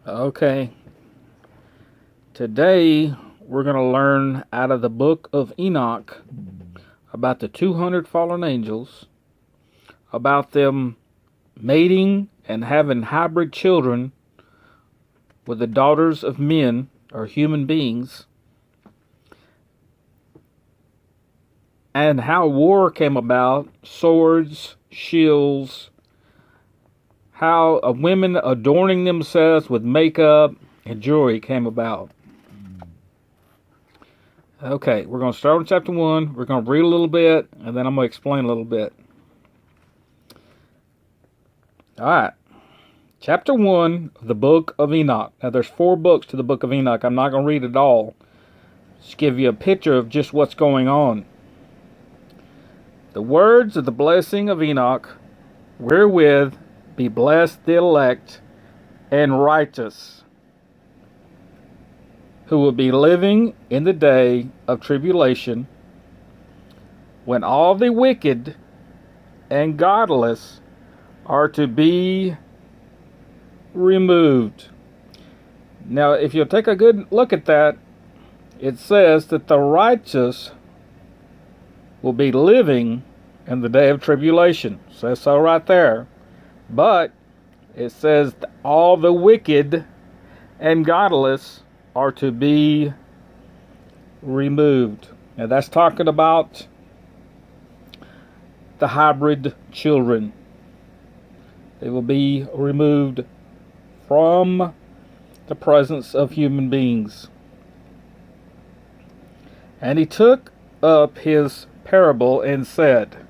Okay, today we're going to learn out of the book of Enoch about the 200 fallen angels, about them mating and having hybrid children with the daughters of men or human beings, and how war came about, swords, shields, how women adorning themselves with makeup and jewelry came about. Okay, we're going to start with chapter 1. We're going to read a little bit, and then I'm going to explain a little bit. All right. Chapter 1 of the book of Enoch. Now, there's 4 books to the book of Enoch. I'm not going to read it all. Just give you a picture of just what's going on. The words of the blessing of Enoch, wherewith be blessed the elect and righteous, who will be living in the day of tribulation, when all the wicked and godless are to be removed. Now, if you'll take a good look at that, it says that the righteous will be living in the day of tribulation. Says so right there. But it says all the wicked and godless are to be removed. Now that's talking about the hybrid children. They will be removed from the presence of human beings. And he took up his parable and said,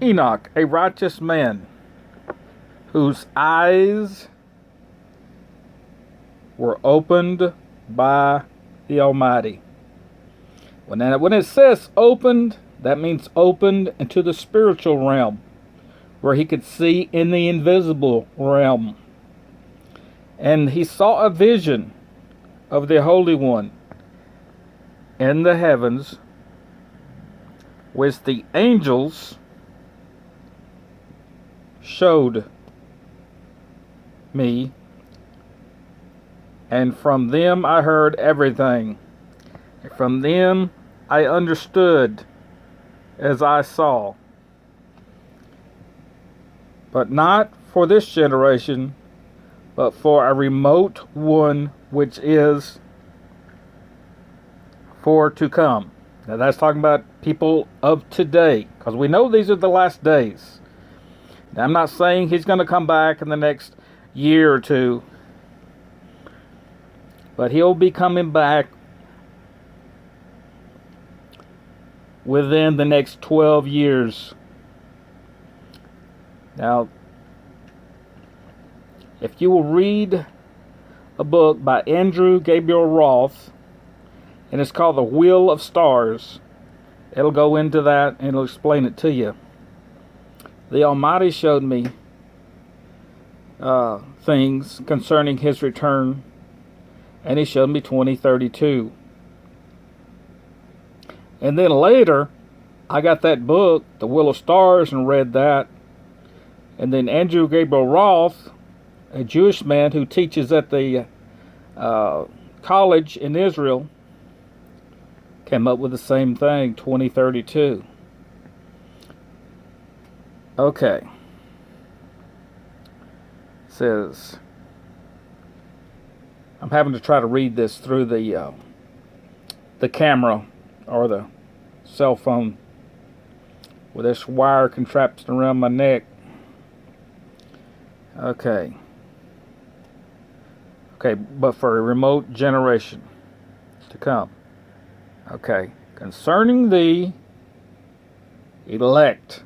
Enoch, a righteous man, whose eyes were opened by the Almighty. When it says opened, that means opened into the spiritual realm, where he could see in the invisible realm. And he saw a vision of the Holy One in the heavens, which the angels showed me, and from them I heard everything. And from them I understood as I saw. But not for this generation, but for a remote one which is for to come. Now that's talking about people of today, because we know these are the last days. Now, I'm not saying he's going to come back in the next year or two, but he'll be coming back within the next 12 years. Now, if you will read a book by Andrew Gabriel Roth, and it's called The Wheel of Stars, it'll go into that and it'll explain it to you. The Almighty showed me things concerning his return, and he showed me 2032. And then later, I got that book, The Wheel of Stars, and read that. And then Andrew Gabriel Roth, a Jewish man who teaches at the college in Israel, came up with the same thing, 2032. Okay. It says, I'm having to try to read this through the camera or the cell phone with this wire contraption around my neck. Okay, but for a remote generation to come. Okay, concerning the elect,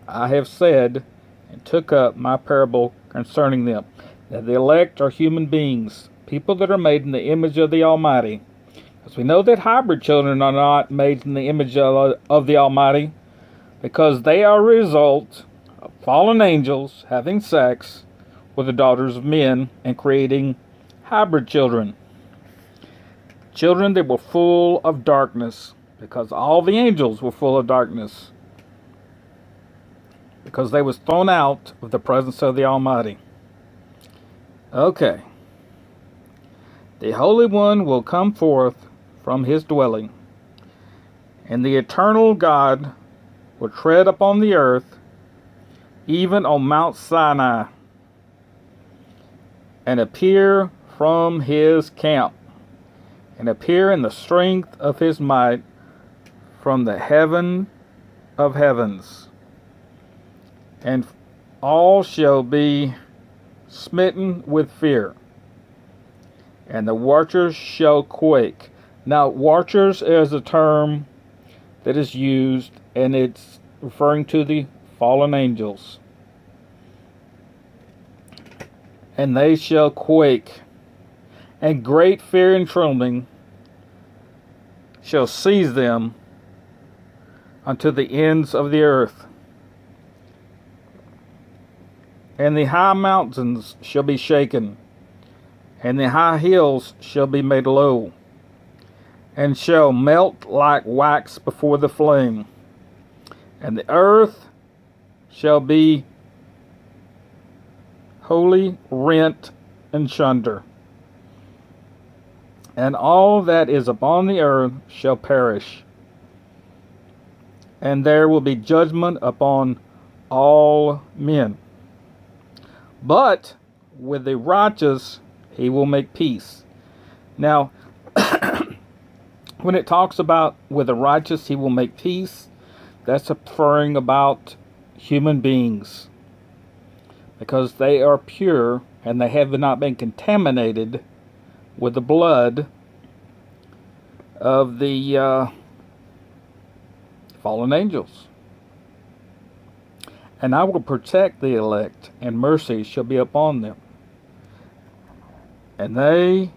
I have said and took up my parable concerning them. That the elect are human beings, people that are made in the image of the Almighty. Because we know that hybrid children are not made in the image of the Almighty, because they are a result of fallen angels having sex with the daughters of men and creating hybrid children. Children that were full of darkness, because all the angels were full of darkness, because they was thrown out of the presence of the Almighty. Okay. The Holy One will come forth from his dwelling, and the eternal God will tread upon the earth, even on Mount Sinai, and appear from his camp, and appear in the strength of his might from the heaven of heavens. And all shall be smitten with fear, and the watchers shall quake. Now, watchers is a term that is used, and it's referring to the fallen angels. And they shall quake, and great fear and trembling shall seize them unto the ends of the earth. And the high mountains shall be shaken, and the high hills shall be made low, and shall melt like wax before the flame. And the earth shall be wholly rent and sunder, and all that is upon the earth shall perish. And there will be judgment upon all men. But with the righteous he will make peace. Now, when it talks about with the righteous he will make peace, that's referring about human beings, because they are pure and they have not been contaminated with the blood of the fallen angels. And I will protect the elect, and mercy shall be upon them. And they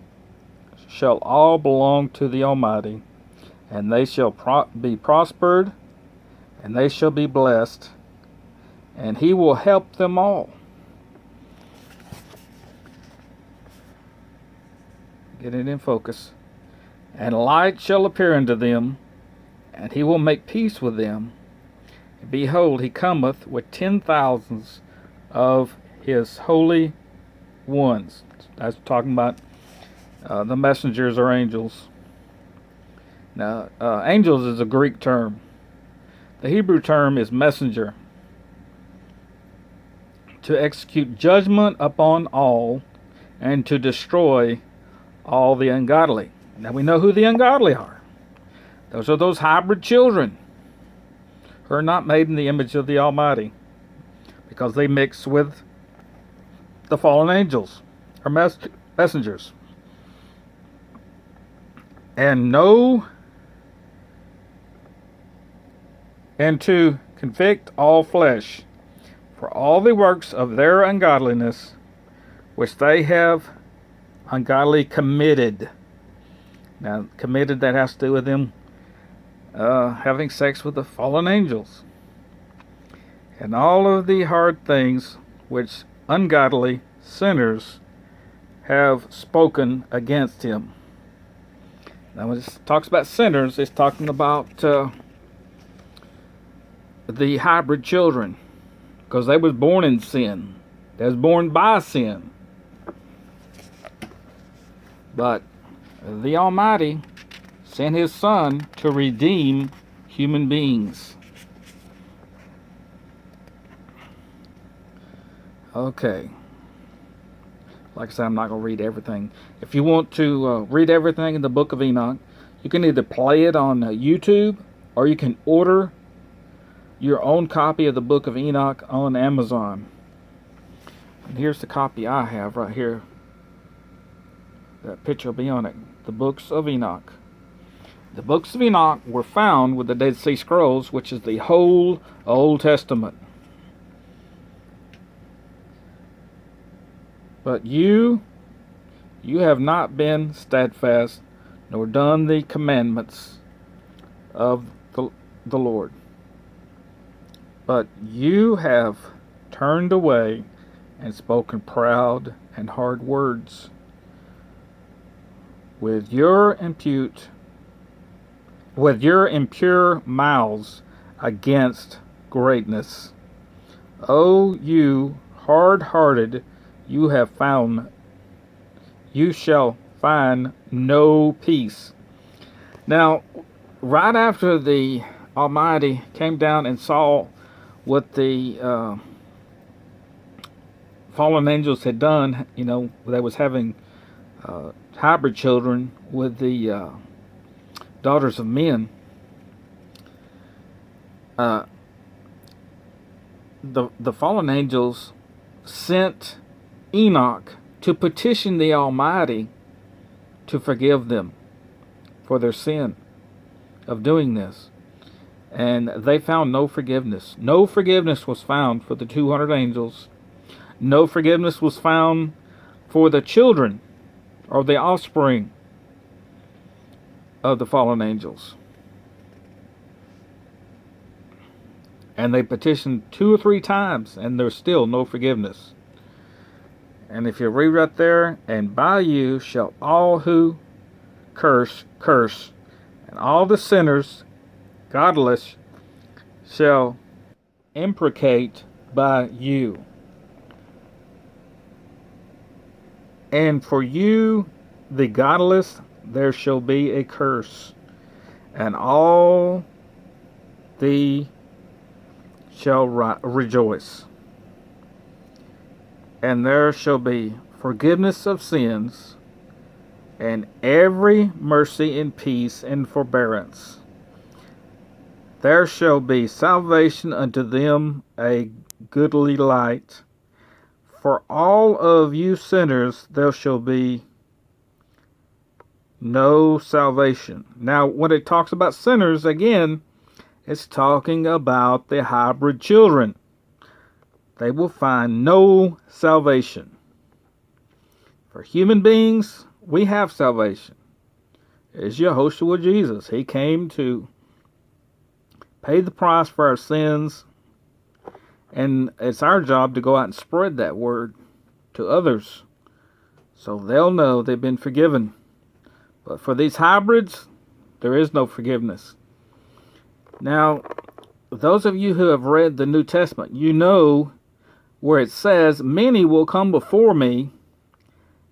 shall all belong to the Almighty, and they shall be prospered, and they shall be blessed, and he will help them all. Get it in focus. And light shall appear unto them, and he will make peace with them. And behold, he cometh with 10,000s of his holy ones. That's talking about the messengers or angels. Now, angels is a Greek term. The Hebrew term is messenger. To execute judgment upon all, and to destroy all the ungodly. Now we know who the ungodly are. Those are those hybrid children who are not made in the image of the Almighty, because they mix with the fallen angels or messengers. And to convict all flesh for all the works of their ungodliness which they have ungodly committed. Now, committed, that has to do with them having sex with the fallen angels, and all of the hard things which ungodly sinners have spoken against him. Now, when it talks about sinners, it's talking about the hybrid children, because they was born in sin. They was born by sin. But the Almighty sent his Son to redeem human beings. Okay. Like I said, I'm not going to read everything. If you want to read everything in the book of Enoch, you can either play it on YouTube, or you can order your own copy of the book of Enoch on Amazon. And here's the copy I have right here. That picture will be on it. The books of Enoch. The books of Enoch were found with the Dead Sea Scrolls, which is the whole Old Testament. But you have not been steadfast, nor done the commandments of the Lord. But you have turned away and spoken proud and hard words. With your impure mouths against greatness. O you hard-hearted, you have found you shall find no peace. Now, right after the Almighty came down and saw what the fallen angels had done, they was having hybrid children with the daughters of men. The fallen angels sent Enoch to petition the Almighty to forgive them for their sin of doing this. And they found no forgiveness. No forgiveness was found for the 200 angels. No forgiveness was found for the children or the offspring of the fallen angels. And they petitioned 2 or 3 times, and there's still no forgiveness. And if you read right there, and by you shall all who curse, and all the sinners, godless, shall imprecate by you. And for you, the godless, there shall be a curse, and all the shall rejoice. And there shall be forgiveness of sins, and every mercy and peace and forbearance. There shall be salvation unto them, a goodly light. For all of you sinners, there shall be no salvation. Now, when it talks about sinners, again, it's talking about the hybrid children. They will find no salvation. For human beings, we have salvation. It's Yehoshua Jesus. He came to pay the price for our sins, and it's our job to go out and spread that word to others so they'll know they've been forgiven. But for these hybrids, there is no forgiveness. Now, those of you who have read the New Testament, you know where it says, many will come before me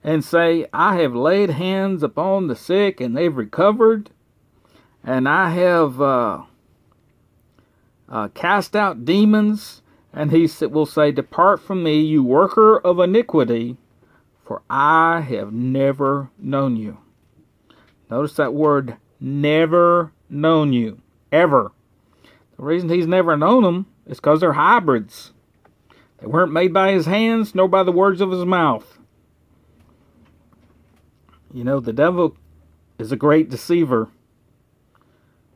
and say, I have laid hands upon the sick and they've recovered, and I have cast out demons. And he will say, depart from me, you worker of iniquity, for I have never known you. Notice that word, never known you, ever. The reason he's never known them is because they're hybrids. They weren't made by his hands, nor by the words of his mouth. The devil is a great deceiver,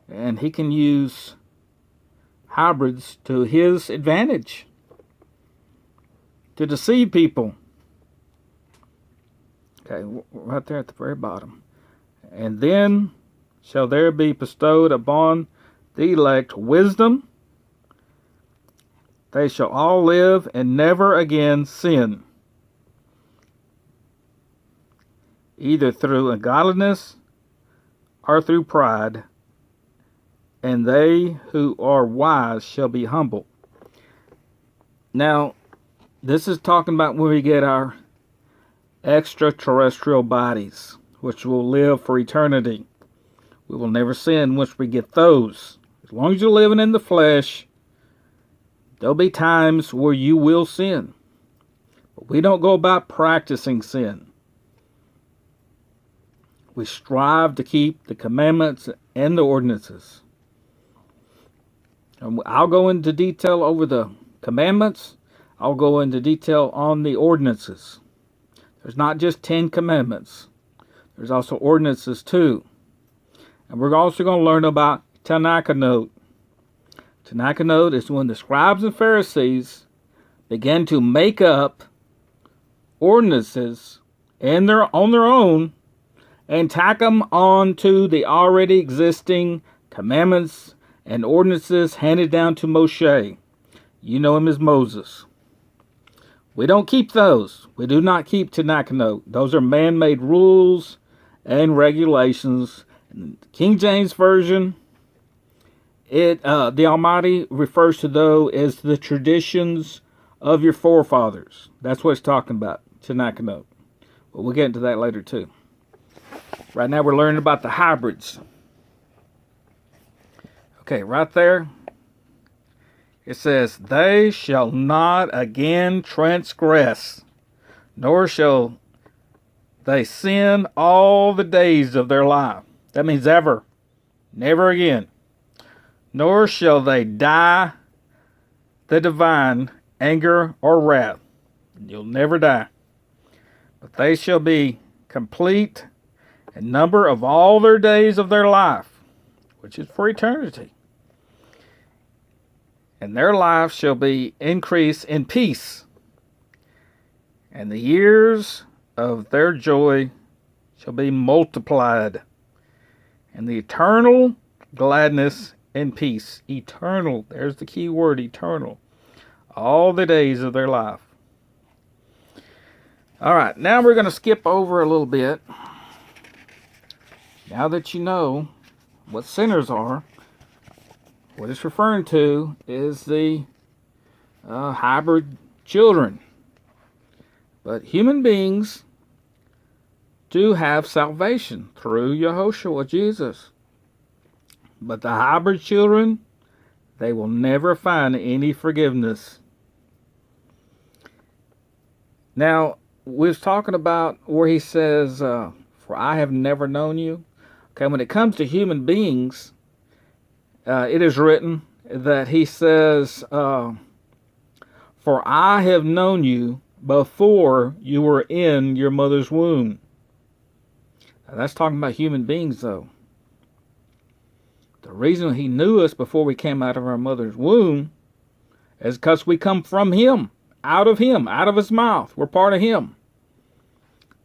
and he can use hybrids to his advantage to deceive people. Okay, right there at the very bottom. And then shall there be bestowed upon the elect wisdom. They shall all live and never again sin, either through ungodliness or through pride. And they who are wise shall be humble. Now, this is talking about when we get our extraterrestrial bodies, which will live for eternity. We will never sin once we get those. As long as you're living in the flesh, there'll be times where you will sin. But we don't go about practicing sin. We strive to keep the commandments and the ordinances. And I'll go into detail over the commandments. I'll go into detail on the ordinances. There's not just 10 commandments. There's also ordinances too. And we're also going to learn about Tanakh. Tanakh is when the scribes and Pharisees began to make up ordinances on their own and tack them onto the already existing commandments and ordinances handed down to Moshe. You know him as Moses. We don't keep those. We do not keep Tanakh. Those are man-made rules and regulations. In the King James Version, the Almighty refers to those as the traditions of your forefathers. That's what it's talking about, Tanakh. But we'll get into that later too. Right now we're learning about the hybrids. Okay, right there it says, they shall not again transgress, nor shall they sin all the days of their life. That means ever. Never again. Nor shall they die the divine anger or wrath. You'll never die. But they shall be complete in number of all their days of their life, which is for eternity. And their life shall be increased in peace, and the years of their joy shall be multiplied, and the eternal gladness and peace. Eternal, there's the key word, eternal. All the days of their life. All right, now we're going to skip over a little bit. Now that you know what sinners are, what it's referring to is the hybrid children. But human beings do have salvation through Yahushua, Jesus. But the hybrid children, they will never find any forgiveness. Now, we was talking about where he says, for I have never known you. Okay, when it comes to human beings, it is written that he says, for I have known you before you were in your mother's womb. Now, that's talking about human beings, though. The reason he knew us before we came out of our mother's womb is because we come from him, out of his mouth. We're part of him.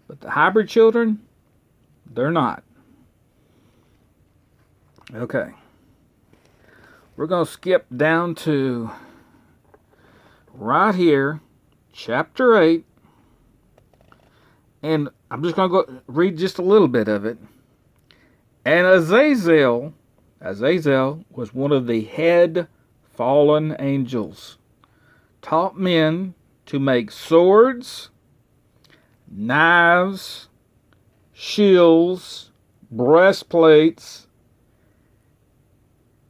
But the hybrid children, they're not. Okay. We're going to skip down to right here, chapter 8. And I'm just going to go read just a little bit of it. And Azazel was one of the head fallen angels, taught men to make swords, knives, shields, breastplates,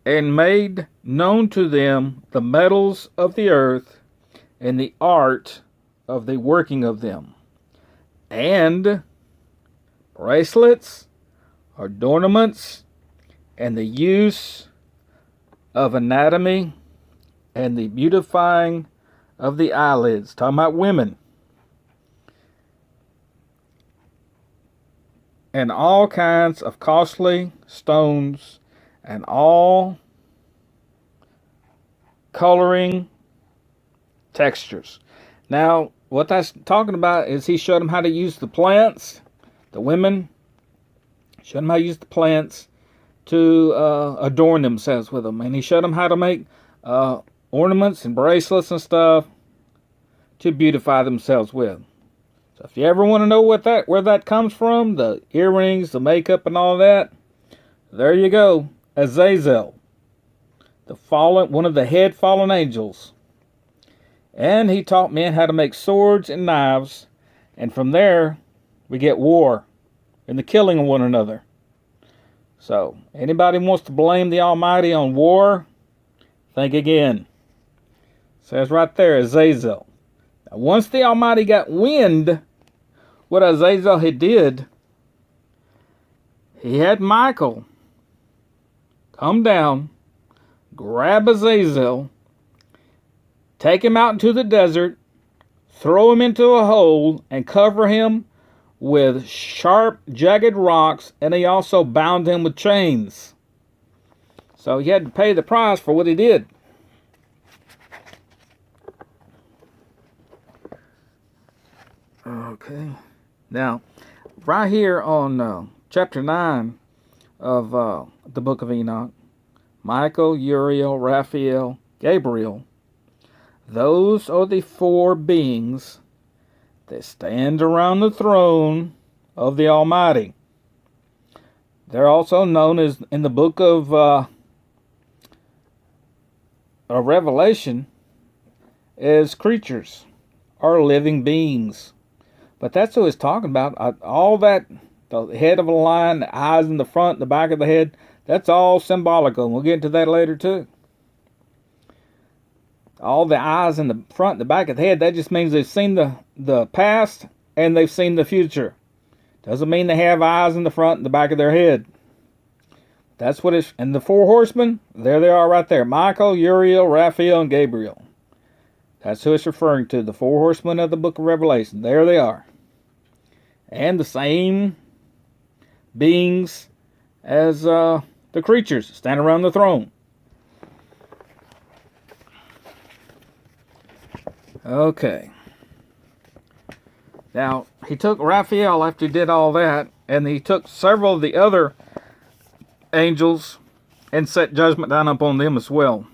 and made known to them the metals of the earth and the art of the working of them, and bracelets, adornments, and the use of anatomy, and the beautifying of the eyelids. Talking about women. And all kinds of costly stones, and all coloring textures. Now, what that's talking about is he showed them how to use the plants, the women, showed them how to use the plants to adorn themselves with them. And he showed them how to make ornaments and bracelets and stuff to beautify themselves with. So if you ever want to know where that comes from, the earrings, the makeup, and all that, there you go. Azazel, one of the head fallen angels. And he taught men how to make swords and knives, and from there we get war and the killing of one another. So, anybody wants to blame the Almighty on war, think again. It says right there, Azazel. Now, once the Almighty got wind what Azazel had did, he had Michael come down, grab Azazel, take him out into the desert, throw him into a hole, and cover him with sharp, jagged rocks, and he also bound him with chains. So he had to pay the price for what he did. Okay. Now, right here on chapter 9 of the book of Enoch, Michael, Uriel, Raphael, Gabriel, those are the four beings that stand around the throne of the Almighty. They're also known as, in the book of Revelation, as creatures or living beings. But that's what it's talking about. All that, the head of a lion, the eyes in the front, the back of the head, that's all symbolical. And we'll get into that later too. All the eyes in the front and the back of the head, that just means they've seen the past and they've seen the future. Doesn't mean they have eyes in the front and the back of their head. That's what it's, and the four horsemen, there they are right there. Michael, Uriel, Raphael, and Gabriel. That's who it's referring to, the four horsemen of the book of Revelation. There they are. And the same beings as the creatures standing around the throne. Okay. Now, he took Raphael after he did all that, and he took several of the other angels and set judgment down upon them as well.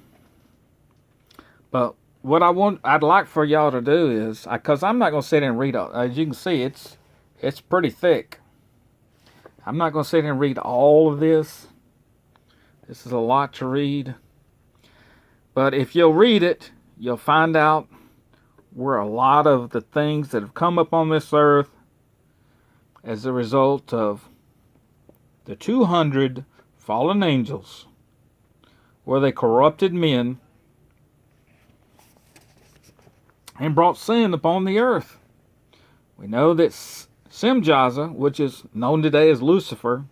But what I'd like for y'all to do is, because I'm not going to sit and read it. As you can see, it's pretty thick. I'm not going to sit and read all of this. This is a lot to read. But if you'll read it, you'll find out where a lot of the things that have come up on this earth as a result of the 200 fallen angels, where they corrupted men and brought sin upon the earth. We know that Simjaza, which is known today as Lucifer,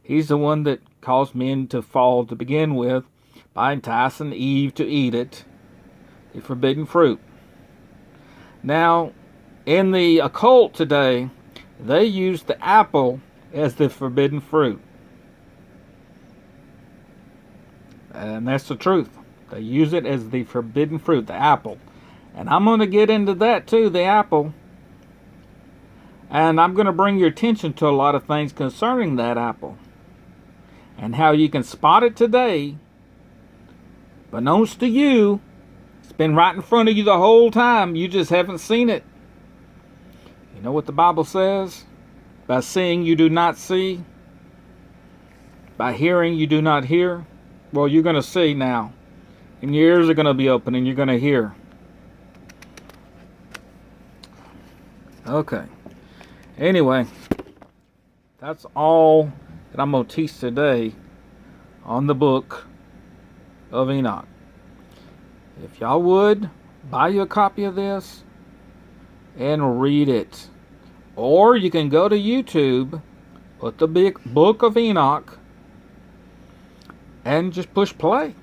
he's the one that caused men to fall to begin with by enticing Eve to eat it, the forbidden fruit. Now, in the occult today, they use the apple as the forbidden fruit. And that's the truth. They use it as the forbidden fruit, the apple. And I'm going to get into that too, the apple. And I'm going to bring your attention to a lot of things concerning that apple. And how you can spot it today. Beknownst to you, it's been right in front of you the whole time. You just haven't seen it. You know what the Bible says? By seeing you do not see. By hearing you do not hear. Well, you're going to see now. And your ears are going to be open and you're going to hear. Okay. Anyway, that's all that I'm going to teach today on the book of Enoch. If y'all would, buy you a copy of this and read it. Or you can go to YouTube, put the big book of Enoch, and just push play.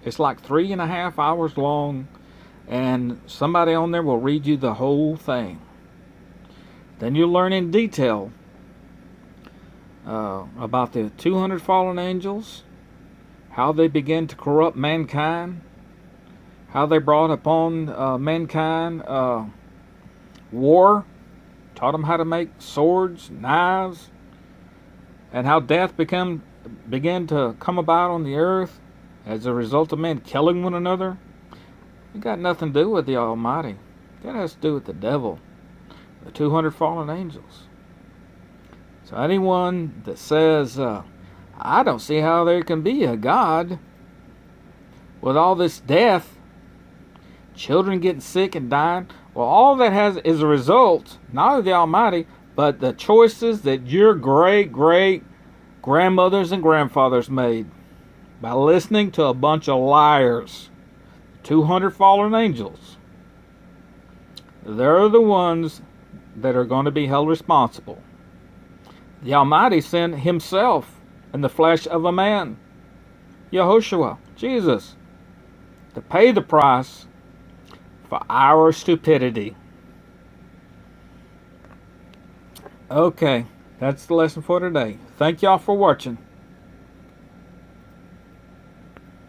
It's like 3.5 hours long, and somebody on there will read you the whole thing. Then you'll learn in detail about the 200 fallen angels, how they began to corrupt mankind, how they brought upon mankind war, taught them how to make swords, knives, and how death began to come about on the earth as a result of men killing one another. It got nothing to do with the Almighty. That has to do with the devil, the 200 fallen angels. So anyone that says, I don't see how there can be a God with all this death, children getting sick and dying, well, all that has is a result, not of the Almighty, but the choices that your great grandmothers and grandfathers made by listening to a bunch of liars. 200 fallen angels. They're the ones that are going to be held responsible. The Almighty sent Himself in the flesh of a man, Yehoshua, Jesus, to pay the price for our stupidity. Okay, that's the lesson for today. Thank y'all for watching.